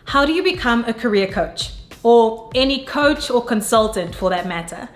How do you become a career coach? Or any coach or consultant for that matter?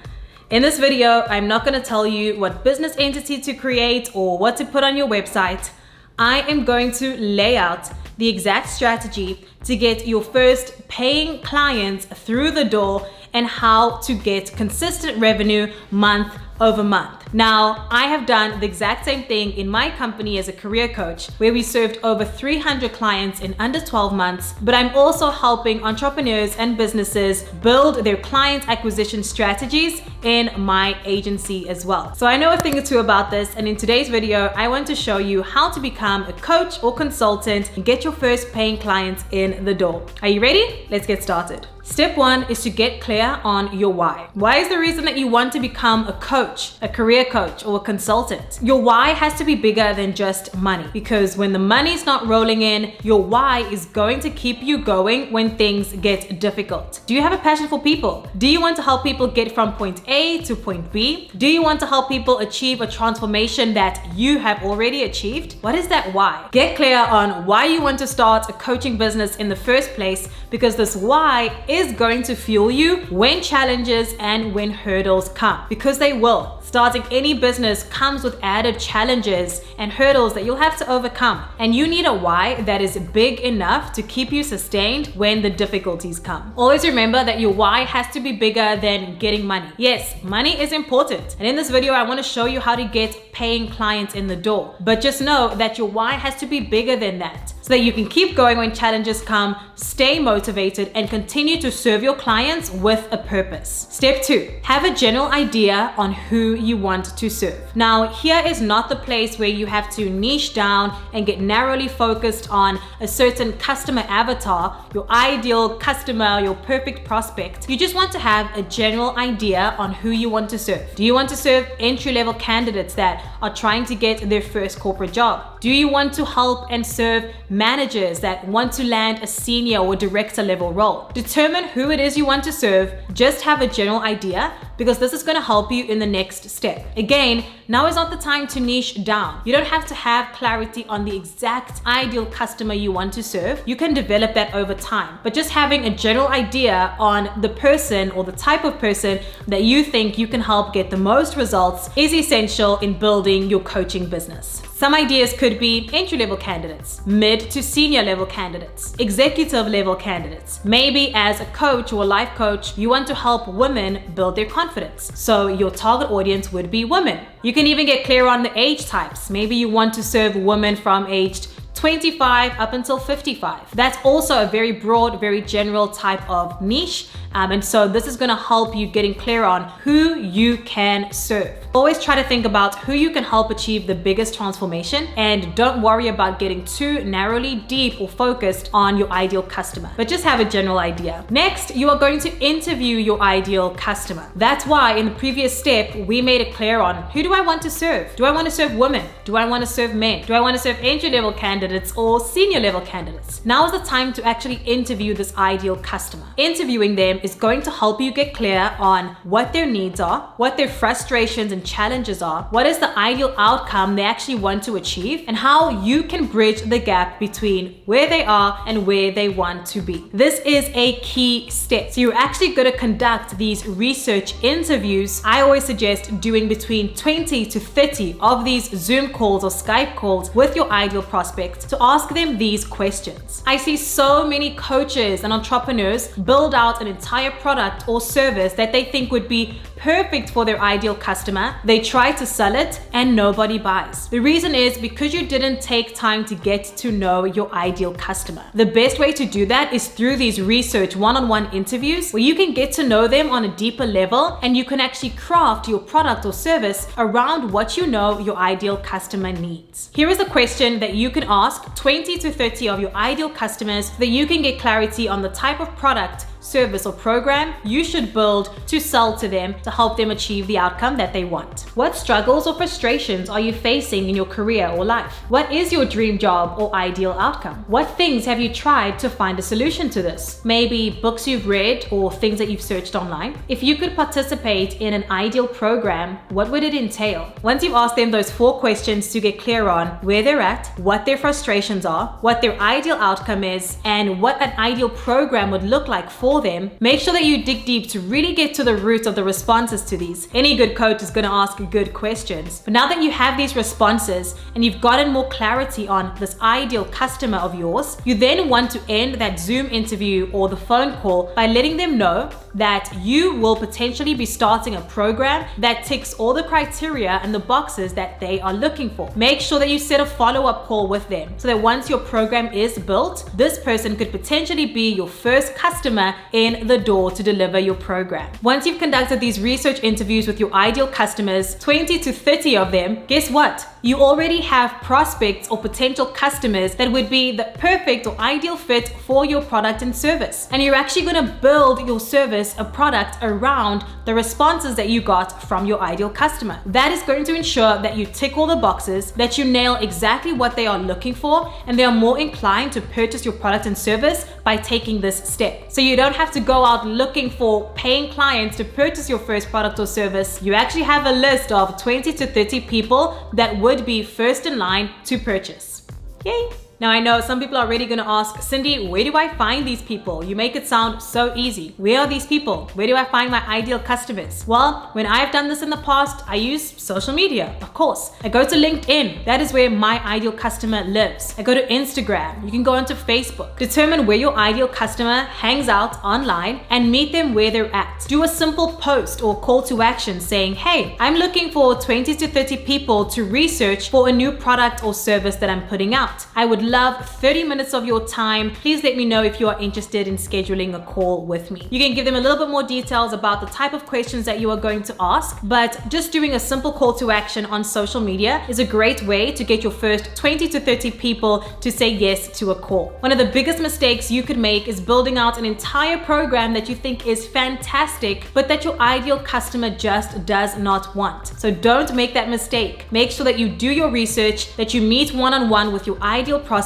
In this video, I'm not going to tell you what business entity to create or what to put on your website. I am going to lay out the exact strategy to get your first paying clients through the door and how to get consistent revenue month over month. Now, I have done the exact same thing in my company as a career coach, where we served over 300 clients in under 12 months, but I'm also helping entrepreneurs and businesses build their client acquisition strategies in my agency as well. So I know a thing or two about this, and in today's video, I want to show you how to become a coach or consultant and get your first paying clients in the door. Are you ready? Let's get started. Step one is to get clear on your why. Why is the reason that you want to become a coach, a career coach, or a consultant? Your why has to be bigger than just money, because when the money's not rolling in, your why is going to keep you going when things get difficult. Do you have a passion for people? Do you want to help people get from point A to point B? Do you want to help people achieve a transformation that you have already achieved? What is that why? Get clear on why you want to start a coaching business in the first place, because this why is going to fuel you when challenges and when hurdles come, because they will. Starting any business comes with added challenges and hurdles that you'll have to overcome, and you need a why that is big enough to keep you sustained when the difficulties come. Always remember that your why has to be bigger than getting money. Yes, money is important, and in this video I want to show you how to get paying clients in the door, but just know that your why has to be bigger than that, so that you can keep going when challenges come, stay motivated, and continue to serve your clients with a purpose. Step two, have a general idea on who you want to serve. Now, here is not the place where you have to niche down and get narrowly focused on a certain customer avatar, your ideal customer, your perfect prospect. You just want to have a general idea on who you want to serve. Do you want to serve entry-level candidates that are trying to get their first corporate job? Do you want to help and serve managers that want to land a senior or director level role? Determine who it is you want to serve. Just have a general idea, because this is going to help you in the next step. Again, now is not the time to niche down. You don't have to have clarity on the exact ideal customer you want to serve. You can develop that over time, but just having a general idea on the person or the type of person that you think you can help get the most results is essential in building your coaching business. Some ideas could be entry-level candidates, mid to senior level candidates, executive level candidates. Maybe as a coach or a life coach, you want to help women build their confidence, so your target audience would be women. You can even get clear on the age types. Maybe you want to serve women from aged 25 up until 55. That's also a very broad, very general type of niche. And so this is going to help you getting clear on who you can serve. Always try to think about who you can help achieve the biggest transformation, and don't worry about getting too narrowly deep or focused on your ideal customer, but just have a general idea. Next, you are going to interview your ideal customer. That's why in the previous step, we made it clear on who do I want to serve? Do I want to serve women? Do I want to serve men? Do I want to serve entry-level candidates or senior level candidates? Now is the time to actually interview this ideal customer. Interviewing them is going to help you get clear on what their needs are, what their frustrations and challenges are, what is the ideal outcome they actually want to achieve, and how you can bridge the gap between where they are and where they want to be. This is a key step. So you're actually going to conduct these research interviews. I always suggest doing between 20 to 30 of these Zoom calls or Skype calls with your ideal prospects to ask them these questions. I see so many coaches and entrepreneurs build out an entire product or service that they think would be perfect for their ideal customer. They try to sell it and nobody buys. The reason is because you didn't take time to get to know your ideal customer. The best way to do that is through these research one-on-one interviews, where you can get to know them on a deeper level, and you can actually craft your product or service around what you know your ideal customer needs. Here is a question that you can ask 20 to 30 of your ideal customers so that you can get clarity on the type of product, service, or program you should build to sell to them to help them achieve the outcome that they want. What struggles or frustrations are you facing in your career or life? What is your dream job or ideal outcome? What things have you tried to find a solution to this? Maybe books you've read or things that you've searched online. If you could participate in an ideal program, what would it entail? Once you've asked them those 4 questions to get clear on where they're at, what their frustrations are, what their ideal outcome is, and what an ideal program would look like for them, make sure that you dig deep to really get to the root of the responses to these. Any good coach is going to ask good questions. But now that you have these responses and you've gotten more clarity on this ideal customer of yours, you then want to end that Zoom interview or the phone call by letting them know that you will potentially be starting a program that ticks all the criteria and the boxes that they are looking for. Make sure that you set a follow-up call with them so that once your program is built, this person could potentially be your first customer in the door to deliver your program. Once you've conducted these research interviews with your ideal customers, 20 to 30 of them, guess what? You already have prospects or potential customers that would be the perfect or ideal fit for your product and service. And you're actually going to build your service, a product, around the responses that you got from your ideal customer. That is going to ensure that you tick all the boxes, that you nail exactly what they are looking for, and they are more inclined to purchase your product and service by taking this step. So you don't have to go out looking for paying clients to purchase your first product or service. You actually have a list of 20 to 30 people that would be first in line to purchase. Yay! Now I know some people are already going to ask, Cindy, where do I find these people? You make it sound so easy. Where are these people? Where do I find my ideal customers? Well, when I've done this in the past, I use social media, of course. I go to LinkedIn. That is where my ideal customer lives. I go to Instagram. You can go onto Facebook. Determine where your ideal customer hangs out online and meet them where they're at. Do a simple post or call to action saying, hey, I'm looking for 20 to 30 people to research for a new product or service that I'm putting out. I would love 30 minutes of your time. Please let me know if you are interested in scheduling a call with me. You can give them a little bit more details about the type of questions that you are going to ask, but just doing a simple call to action on social media is a great way to get your first 20 to 30 people to say yes to a call. One of the biggest mistakes you could make is building out an entire program that you think is fantastic, but that your ideal customer just does not want. So don't make that mistake. Make sure that you do your research, that you meet one-on-one with your ideal prospect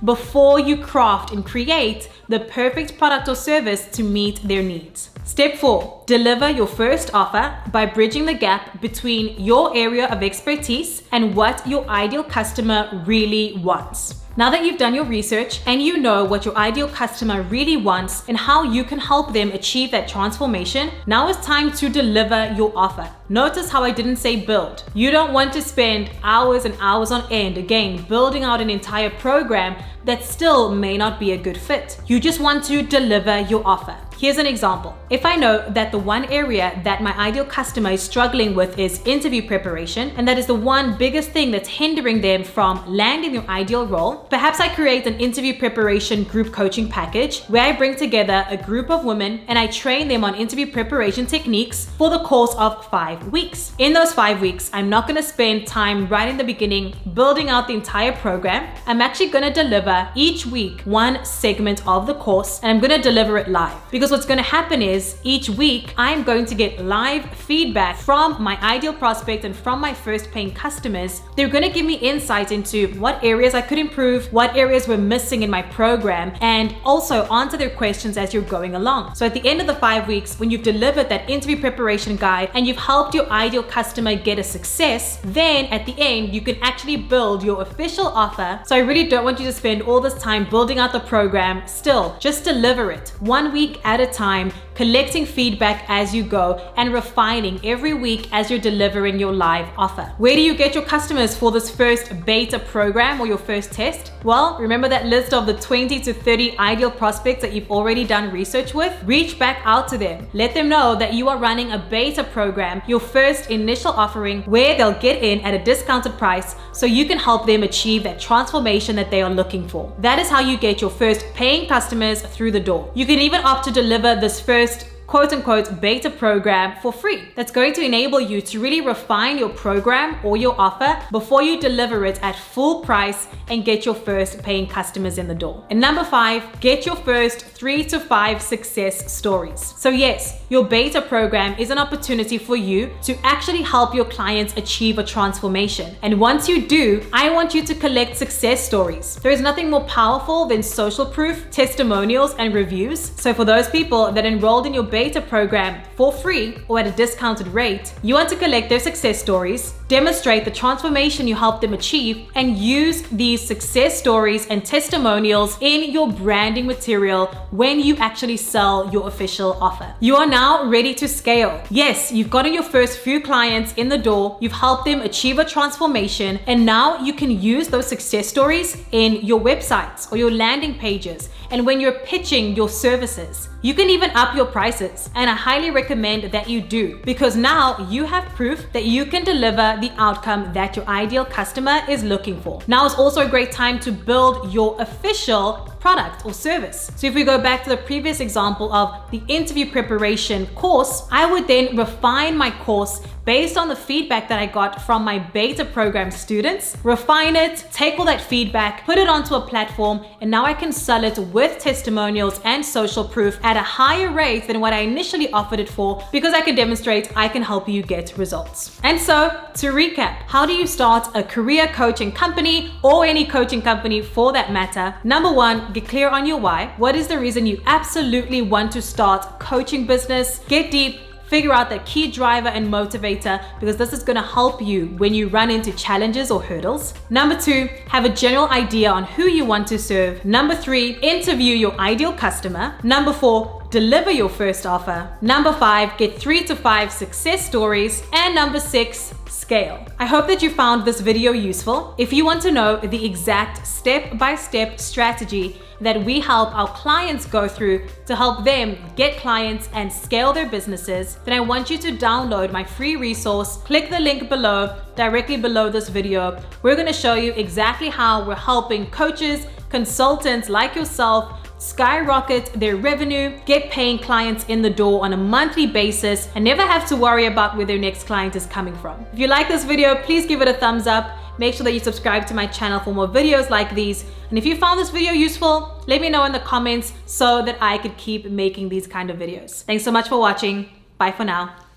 before you craft and create the perfect product or service to meet their needs. Step 4, deliver your first offer by bridging the gap between your area of expertise and what your ideal customer really wants. Now that you've done your research and you know what your ideal customer really wants and how you can help them achieve that transformation, now it's time to deliver your offer. Notice how I didn't say build. You don't want to spend hours and hours on end, again, building out an entire program that still may not be a good fit. You just want to deliver your offer. Here's an example. If I know that the one area that my ideal customer is struggling with is interview preparation, and that is the one biggest thing that's hindering them from landing their ideal role, perhaps I create an interview preparation group coaching package where I bring together a group of women and I train them on interview preparation techniques for the course of 5 weeks. In those 5 weeks, I'm not going to spend time right in the beginning building out the entire program. I'm actually going to deliver each week one segment of the course, and I'm going to deliver it live. Because what's going to happen is each week I'm going to get live feedback from my ideal prospect and from my first paying customers. They're going to give me insight into what areas I could improve, what areas were missing in my program, and also answer their questions as you're going along. So at the end of the 5 weeks, when you've delivered that interview preparation guide and you've helped your ideal customer get a success, then at the end you can actually build your official offer. So I really don't want you to spend all this time building out the program. Still, just deliver it 1 week at a time, collecting feedback as you go and refining every week as you're delivering your live offer. Where do you get your customers for this first beta program or your first test? Well, remember that list of the 20 to 30 ideal prospects that you've already done research with? Reach back out to them. Let them know that you are running a beta program, your first initial offering, where they'll get in at a discounted price so you can help them achieve that transformation that they are looking for. That is how you get your first paying customers through the door. You can even opt to deliver this first quote unquote beta program for free. That's going to enable you to really refine your program or your offer before you deliver it at full price and get your first paying customers in the door. And number 5, get your first 3 to 5 success stories. So yes, your beta program is an opportunity for you to actually help your clients achieve a transformation. And once you do, I want you to collect success stories. There is nothing more powerful than social proof, testimonials, and reviews. So for those people that enrolled in your beta program for free or at a discounted rate, you want to collect their success stories, demonstrate the transformation you helped them achieve, and use these success stories and testimonials in your branding material when you actually sell your official offer. You are now ready to scale. Yes, you've gotten your first few clients in the door, you've helped them achieve a transformation, and now you can use those success stories in your websites or your landing pages and when you're pitching your services. You can even up your prices, and I highly recommend that you do, because now you have proof that you can deliver the outcome that your ideal customer is looking for. Now is also a great time to build your official product or service. So if we go back to the previous example of the interview preparation course, I would then refine my course based on the feedback that I got from my beta program students, refine it, take all that feedback, put it onto a platform, and now I can sell it with testimonials and social proof at a higher rate than what I initially offered it for, because I can demonstrate I can help you get results. And so to recap, how do you start a career coaching company or any coaching company for that matter? Number 1, get clear on your why. What is the reason you absolutely want to start coaching business? Get deep. Figure out the key driver and motivator, because this is going to help you when you run into challenges or hurdles. Number 2, have a general idea on who you want to serve. Number 3, interview your ideal customer. Number 4, deliver your first offer. Number 5, get 3 to 5 success stories. And number 6, scale. I hope that you found this video useful. If you want to know the exact step-by-step strategy that we help our clients go through to help them get clients and scale their businesses, then I want you to download my free resource. Click the link below, directly below this video. We're going to show you exactly how we're helping coaches, consultants like yourself skyrocket their revenue, get paying clients in the door on a monthly basis, and never have to worry about where their next client is coming from. If you like this video, please give it a thumbs up. Make sure that you subscribe to my channel for more videos like these. And if you found this video useful, let me know in the comments so that I could keep making these kind of videos. Thanks so much for watching. Bye for now.